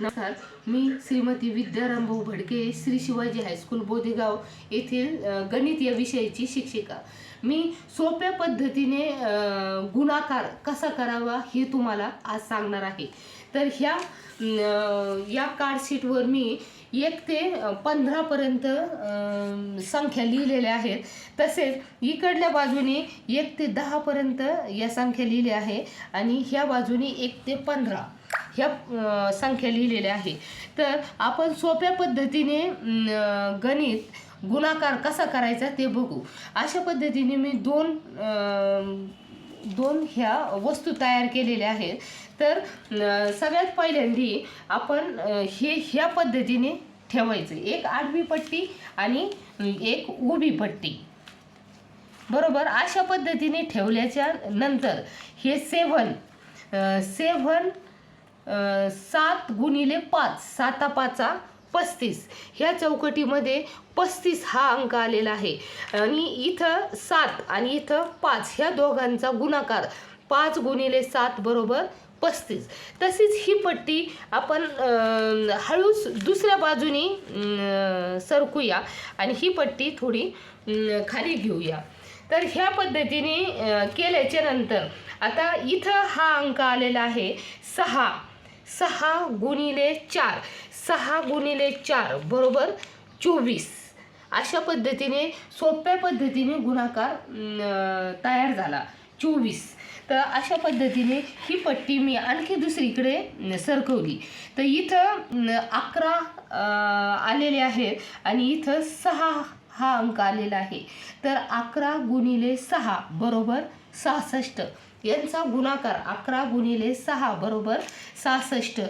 नमस्कार, मी श्रीमती विद्यारामभाऊ भडके, श्री शिवाजी हायस्कूल बोदेगाव येथील गणित या विषयाची शिक्षिका। मी सोप्या पद्धतीने गुणाकार कसा करावा हे तुम्हाला आज सांगणार आहे। तर या कार्डशीटवर मी 1 ते 15 पर्यंत संख्या लिहिलेल्या आहेत। तसेच इकडल्या बाजूने 1 ते 10 पर्यंत या संख्या लिहिल्या आहे आणि ह्या बाजूने 1 ते 15 ह्या संख्या लिहिलेल्या आहे। तर आपण सोप्या पद्धतीने गणित गुणाकार कसा करायचा ते बघू। अशा पद्धतीने मी दोन ह्या वस्तू तयार केलेल्या आहेत। तर सगळ्यात पहिल्यांदी आपण ह्या पद्धतीने ठेवायचं, एक आडवी पट्टी आणि एक उभी पट्टी, बरोबर। अशा पद्धतीने ठेवल्याच्या नंतर हे 7 गुणिले 5, 7 5 35 ह्या चौकटीमध्ये 35 हा अंक आलेला आहे आणि इथं 7 आणि इथं 5 ह्या दोघांचा गुणाकार 5 गुणिले 7 बरोबर 35। तसेच ही पट्टी आपण हळूच दुसऱ्या बाजूनी सरकूया आणि ही पट्टी थोडी खाली घेऊया। तर ह्या पद्धतीने केल्याच्या नंतर आता इथं हा अंक आलेला आहे 6 गुणिले 4, 6 गुणिले 4 बरोबर 24। अशा पद्धतीने सोप्या पद्धतीने गुणाकार तयार झाला 24। तर अशा पद्धतीने ही पट्टी मी आणखी दुसरीकडे सरकवली। तर इथं 11 आलेले आहेत आणि इथं 6 हा अंक आलेला आहे। तर 11 गुणिले 6 बरोबर 66। यांचा गुणाकार 11 गुणिले 6 बरोबर 66।